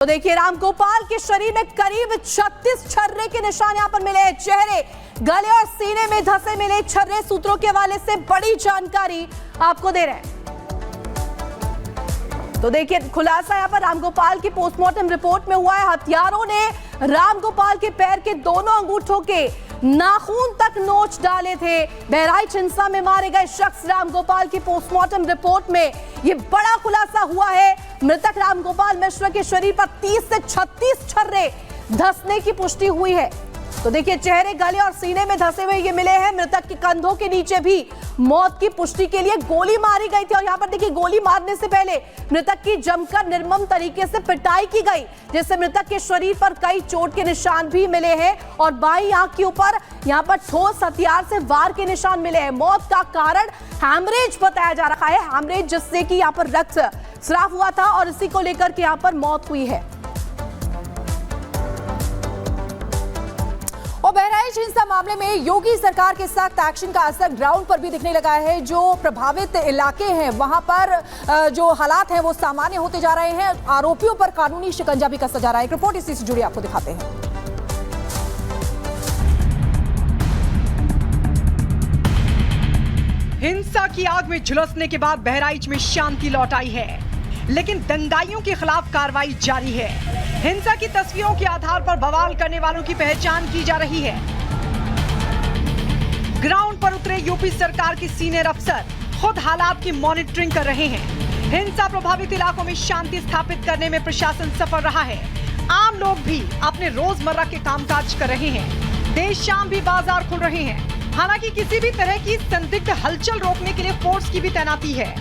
तो देखिए रामगोपाल के शरीर में करीब 36 छर्रे के निशान यहां पर मिले हैं। चेहरे, गले और सीने में धंसे मिले छर्रे सूत्रों के हवाले से बड़ी जानकारी आपको दे रहे हैं। तो देखिए खुलासा यहां पर रामगोपाल की पोस्टमार्टम रिपोर्ट में हुआ है। हत्यारों ने रामगोपाल के पैर के दोनों अंगूठों के नाखून तक नोच डाले थे। बहराइच हिंसा में मारे गए शख्स रामगोपाल की पोस्टमार्टम रिपोर्ट में यह बड़ा खुलासा हुआ है। मृतक रामगोपाल मिश्र के शरीर पर 30 से 36 छर्रे धंसने की पुष्टि हुई है। तो देखिए चेहरे, गले और सीने में धंसे हुए ये मिले हैं। मृतक के कंधों के नीचे भी मौत की पुष्टि के लिए गोली मारी गई थी और यहाँ पर देखिए गोली मारने से पहले मृतक की जमकर निर्मम तरीके से पिटाई की गई, जिससे मृतक के शरीर पर कई चोट के निशान भी मिले हैं और बाईं आंख के ऊपर यहाँ पर ठोस हथियार से वार के निशान मिले हैं। मौत का कारण हैमरेज बताया जा रहा है, हैमरेज जिससे कि यहाँ पर रक्त स्राव हुआ था और इसी को लेकर के यहाँ पर मौत हुई है। और बहराइच हिंसा मामले में योगी सरकार के सख्त एक्शन का असर ग्राउंड पर भी दिखने लगा है। जो प्रभावित इलाके हैं वहां पर जो हालात हैं वो सामान्य होते जा रहे हैं। आरोपियों पर कानूनी शिकंजा भी कसा जा रहा है। एक रिपोर्ट इसी से जुड़ी आपको दिखाते हैं। हिंसा की आग में झुलसने के बाद बहराइच में शांति लौट आई है, लेकिन दंगाइयों के खिलाफ कार्रवाई जारी है। हिंसा की तस्वीरों के आधार पर बवाल करने वालों की पहचान की जा रही है। ग्राउंड पर उतरे यूपी सरकार के सीनियर अफसर खुद हालात की मॉनिटरिंग कर रहे हैं। हिंसा प्रभावित इलाकों में शांति स्थापित करने में प्रशासन सफल रहा है। आम लोग भी अपने रोजमर्रा के कामकाज कर रहे हैं। देर शाम भी बाजार खुल रहे हैं। हालांकि किसी भी तरह की संदिग्ध हलचल रोकने के लिए फोर्स की भी तैनाती है।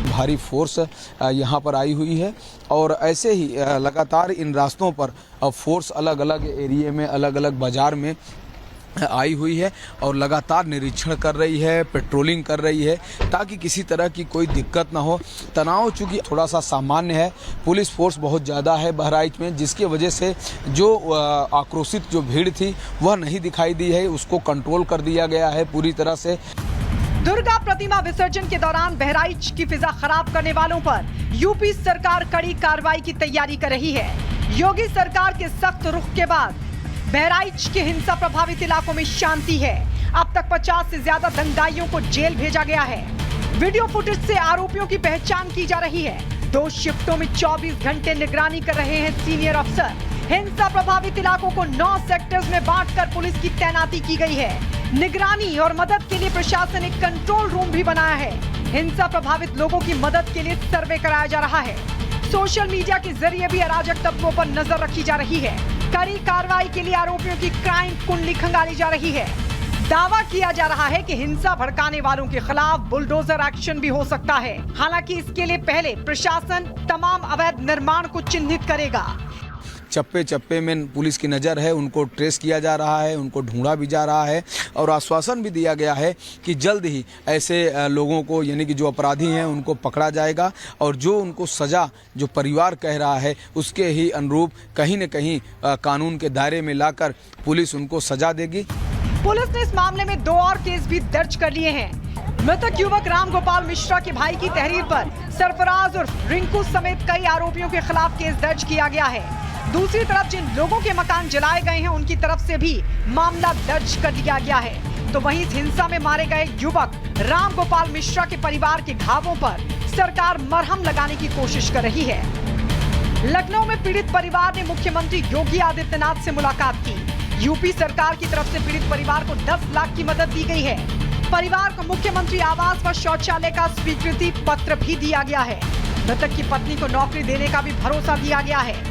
भारी फोर्स यहाँ पर आई हुई है और ऐसे ही लगातार इन रास्तों पर फोर्स अलग अलग एरिया में, अलग अलग बाजार में आई हुई है और लगातार निरीक्षण कर रही है, पेट्रोलिंग कर रही है ताकि किसी तरह की कोई दिक्कत ना हो। तनाव चूँकि थोड़ा सा सामान्य है, पुलिस फोर्स बहुत ज़्यादा है बहराइच में, जिसकी वजह से जो आक्रोशित जो भीड़ थी वह नहीं दिखाई दी है, उसको कंट्रोल कर दिया गया है पूरी तरह से। दुर्गा प्रतिमा विसर्जन के दौरान बहराइच की फिजा खराब करने वालों पर यूपी सरकार कड़ी कार्रवाई की तैयारी कर रही है। योगी सरकार के सख्त रुख के बाद बहराइच के हिंसा प्रभावित इलाकों में शांति है। अब तक 50 से ज्यादा दंगाइयों को जेल भेजा गया है। वीडियो फुटेज से आरोपियों की पहचान की जा रही है। 2 शिफ्टों में 24 घंटे निगरानी कर रहे हैं सीनियर अफसर। हिंसा प्रभावित इलाकों को 9 सेक्टर्स में बांटकर पुलिस की तैनाती की गई है। निगरानी और मदद के लिए प्रशासन एक कंट्रोल रूम भी बनाया है। हिंसा प्रभावित लोगों की मदद के लिए सर्वे कराया जा रहा है। सोशल मीडिया के जरिए भी अराजक तत्वों पर नजर रखी जा रही है। कड़ी कार्रवाई के लिए आरोपियों की क्राइम कुंडली खंगाली जा रही है। दावा किया जा रहा है कि हिंसा भड़काने वालों के खिलाफ बुलडोजर एक्शन भी हो सकता है। हालांकि इसके लिए पहले प्रशासन तमाम अवैध निर्माण को चिन्हित करेगा। चप्पे चप्पे में पुलिस की नज़र है, उनको ट्रेस किया जा रहा है, उनको ढूंढा भी जा रहा है और आश्वासन भी दिया गया है कि जल्द ही ऐसे लोगों को, यानी कि जो अपराधी हैं, उनको पकड़ा जाएगा और जो उनको सज़ा जो परिवार कह रहा है उसके ही अनुरूप कहीं न कहीं कानून के दायरे में लाकर पुलिस उनको सज़ा देगी। पुलिस ने इस मामले में 2 और केस भी दर्ज कर लिए हैं। मृतक युवक रामगोपाल मिश्रा के भाई की तहरीर पर सरफराज और रिंकू समेत कई आरोपियों के खिलाफ केस दर्ज किया गया है। दूसरी तरफ जिन लोगों के मकान जलाए गए हैं उनकी तरफ से भी मामला दर्ज कर दिया गया है। तो वहीं इस हिंसा में मारे गए युवक रामगोपाल मिश्रा के परिवार के घावों पर सरकार मरहम लगाने की कोशिश कर रही है। लखनऊ में पीड़ित परिवार ने मुख्यमंत्री योगी आदित्यनाथ से मुलाकात की। यूपी सरकार की तरफ से पीड़ित परिवार को 10 लाख की मदद दी गई है। परिवार को मुख्यमंत्री आवास व शौचालय का स्वीकृति पत्र भी दिया गया है। मृतक की पत्नी को नौकरी देने का भी भरोसा दिया गया है।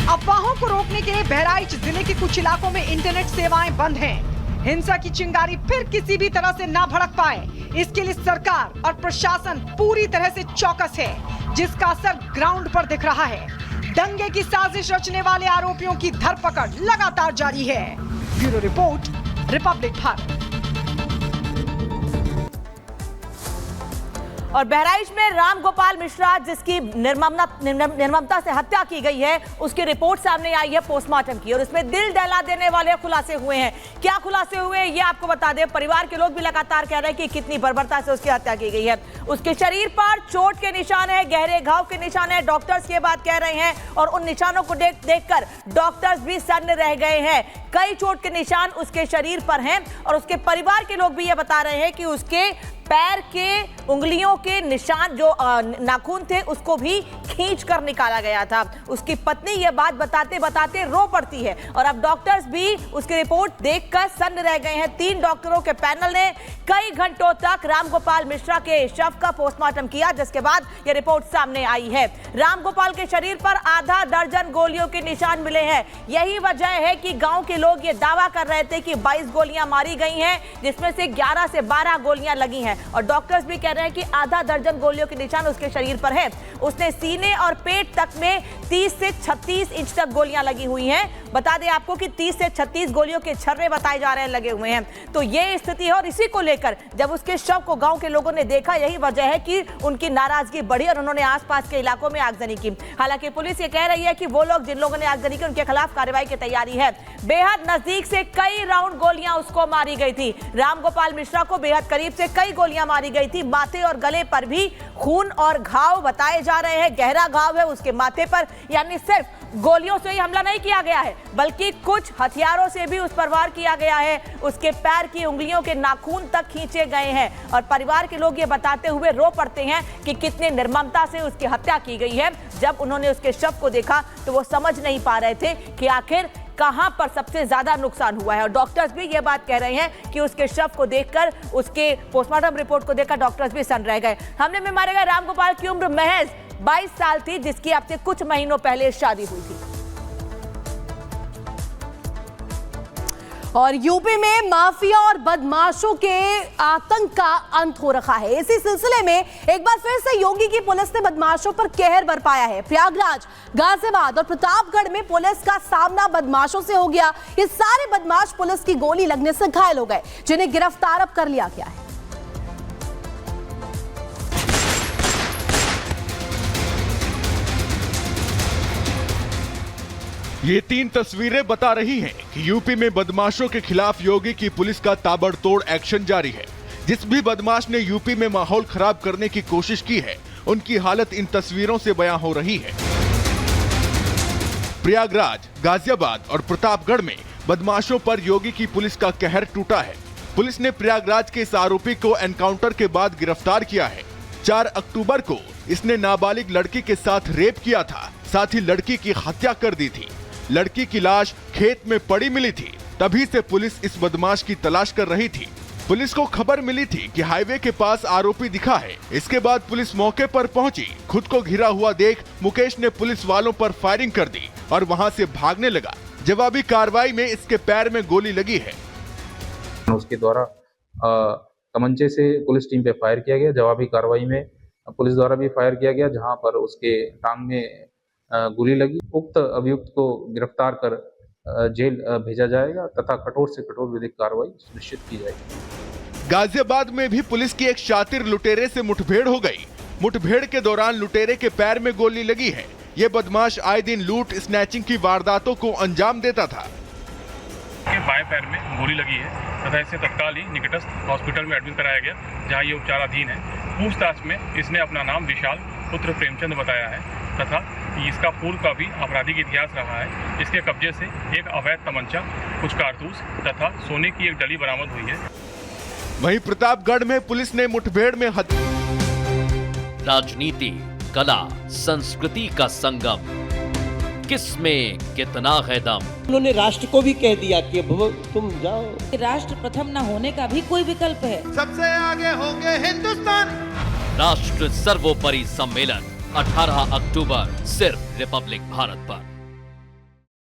अफवाहों को रोकने के लिए बहराइच जिले के कुछ इलाकों में इंटरनेट सेवाएं बंद हैं। हिंसा की चिंगारी फिर किसी भी तरह से ना भड़क पाए, इसके लिए सरकार और प्रशासन पूरी तरह से चौकस है, जिसका असर ग्राउंड पर दिख रहा है। दंगे की साजिश रचने वाले आरोपियों की धरपकड़ लगातार जारी है। Bureau report, Republic Bharat. और बहराइच में राम गोपाल मिश्रा जिसकी निर्ममता से हत्या की गई है, उसकी रिपोर्ट सामने आई है पोस्टमार्टम की, और इसमें दिल दहला देने वाले खुलासे हुए हैं। क्या खुलासे हुए ये आपको बता दें। परिवार के लोग भी लगातार कह रहे हैं कि कितनी बर्बरता से उसकी हत्या की गई है। उसके शरीर पर चोट के निशान है, गहरे घाव के निशान है, डॉक्टर्स ये बात कह रहे हैं, और उन निशानों को देखकर डॉक्टर्स भी सन्न रह गए हैं। कई चोट के निशान उसके शरीर पर हैं, और उसके परिवार के लोग भी ये बता रहे हैं कि उसके पैर के उंगलियों के निशान जो नाखून थे उसको भी खींच कर निकाला गया था। उसकी पत्नी ये बात बताते बताते रो पड़ती है, और अब डॉक्टर्स भी उसकी रिपोर्ट देखकर सन्न रह गए हैं। 3 डॉक्टरों के पैनल ने कई घंटों तक रामगोपाल मिश्रा के शव का पोस्टमार्टम किया, जिसके बाद यह रिपोर्ट सामने आई है। रामगोपाल के शरीर पर आधा दर्जन गोलियों के निशान मिले हैं। यही वजह है कि गांव के लोग ये दावा कर रहे थे कि 22 गोलियां मारी गई हैं, जिसमें से 11 से 12 गोलियां लगी हैं, और डॉक्टर्स भी कह रहे हैं कि आधा दर्जन गोलियों के निशान उसके शरीर पर है। उसने सीने और पेट तक में 30 से 36 इंच तक गोलियां लगी हुई हैं। बता दें आपको कि 30 से 36 गोलियों के छर्रे बताए जा रहे हैं लगे हुए हैं। तो ये स्थिति है, और इसी को लेकर जब उसके शव को गांव के लोगों ने देखा, यही वजह है कि उनकी नाराजगी बढ़ी और उन्होंने आसपास के इलाकों में आगजनी की। हालांकि पुलिस ये कह रही है कि वो लोग जिन लोगों ने आगजनी की उनके खिलाफ कार्रवाई की तैयारी है। बेहद नजदीक से कई राउंड गोलियां उसको मारी गई थी। रामगोपाल मिश्रा को बेहद करीब से कई गोलियां मारी गई थी। माथे और गले पर भी खून और घाव बताए जा रहे हैं। गहरा घाव है उसके माथे पर, यानी सिर्फ गोलियों से ही हमला नहीं किया गया है, बल्कि कुछ हथियारों से भी उस पर वार किया गया है। उसके पैर की उंगलियों के नाखून तक खींचे गए हैं, और परिवार के लोग ये बताते हुए रो पड़ते हैं कि कितने निर्ममता से उसकी हत्या की गई है। जब उन्होंने उसके शव को देखा तो वो समझ नहीं पा रहे थे कि आखिर कहां पर सबसे ज्यादा नुकसान हुआ है। और डॉक्टर्स भी ये बात कह रहे हैं कि उसके शव को देखकर, उसके पोस्टमार्टम रिपोर्ट को देखकर डॉक्टर्स भी सन्न रह गए। हमले में मारे गए रामगोपाल की उम्र महज 22 साल थी, जिसकी अब से कुछ महीनों पहले शादी हुई थी। और यूपी में माफिया और बदमाशों के आतंक का अंत हो रखा है। इसी सिलसिले में एक बार फिर से योगी की पुलिस ने बदमाशों पर कहर बरपाया है। प्रयागराज, गाजियाबाद और प्रतापगढ़ में पुलिस का सामना बदमाशों से हो गया। ये सारे बदमाश पुलिस की गोली लगने से घायल हो गए, जिन्हें गिरफ्तार अब कर लिया गया है। ये 3 तस्वीरें बता रही हैं कि यूपी में बदमाशों के खिलाफ योगी की पुलिस का ताबड़तोड़ एक्शन जारी है। जिस भी बदमाश ने यूपी में माहौल खराब करने की कोशिश की है, उनकी हालत इन तस्वीरों से बयां हो रही है। प्रयागराज, गाजियाबाद और प्रतापगढ़ में बदमाशों पर योगी की पुलिस का कहर टूटा है। पुलिस ने प्रयागराज के इस आरोपी को एनकाउंटर के बाद गिरफ्तार किया है। 4 अक्टूबर को इसने नाबालिग लड़की के साथ रेप किया था, साथ ही लड़की की हत्या कर दी थी। लड़की की लाश खेत में पड़ी मिली थी। तभी से पुलिस इस बदमाश की तलाश कर रही थी। पुलिस को खबर मिली थी कि हाईवे के पास आरोपी दिखा है। इसके बाद पुलिस मौके पर पहुंची। खुद को घिरा हुआ देख मुकेश ने पुलिस वालों पर फायरिंग कर दी और वहां से भागने लगा। जवाबी कार्रवाई में इसके पैर में गोली लगी है। उसके द्वारा तमंचे से पुलिस टीम पे फायर किया गया। जवाबी कार्रवाई में पुलिस द्वारा भी फायर किया गया, जहां पर उसके टांग में गोली लगी। उक्त अभियुक्त को गिरफ्तार कर जेल भेजा जाएगा तथा कठोर से कठोर विधिक कार्रवाई सुनिश्चित की जाएगी। गाजियाबाद में भी पुलिस की एक शातिर लुटेरे से मुठभेड़ हो गई। मुठभेड़ के दौरान लुटेरे के पैर में गोली लगी है। ये बदमाश आए दिन लूट स्नैचिंग की वारदातों को अंजाम देता था। बाएं पैर में गोली लगी है तथा इसे तत्काल ही निकटस्थ हॉस्पिटल में एडमिट कराया गया, जहां ये उपचाराधीन है। पूछताछ में इसने अपना नाम विशाल पुत्र प्रेमचंद बताया है तथा इसका पूर्व का भी आपराधिक इतिहास रहा है। इसके कब्जे से एक अवैध तमंचा, कुछ कारतूस तथा सोने की एक डली बरामद हुई है। वहीं प्रतापगढ़ में पुलिस ने मुठभेड़ में राजनीति, कला, संस्कृति का संगम, किसमें कितना है दम। उन्होंने राष्ट्र को भी कह दिया कि तुम जाओ। राष्ट्र प्रथम न होने का भी कोई विकल्प है। सबसे आगे होंगे हिंदुस्तान। राष्ट्र सर्वोपरि सम्मेलन 18 अक्टूबर सिर्फ रिपब्लिक भारत पर।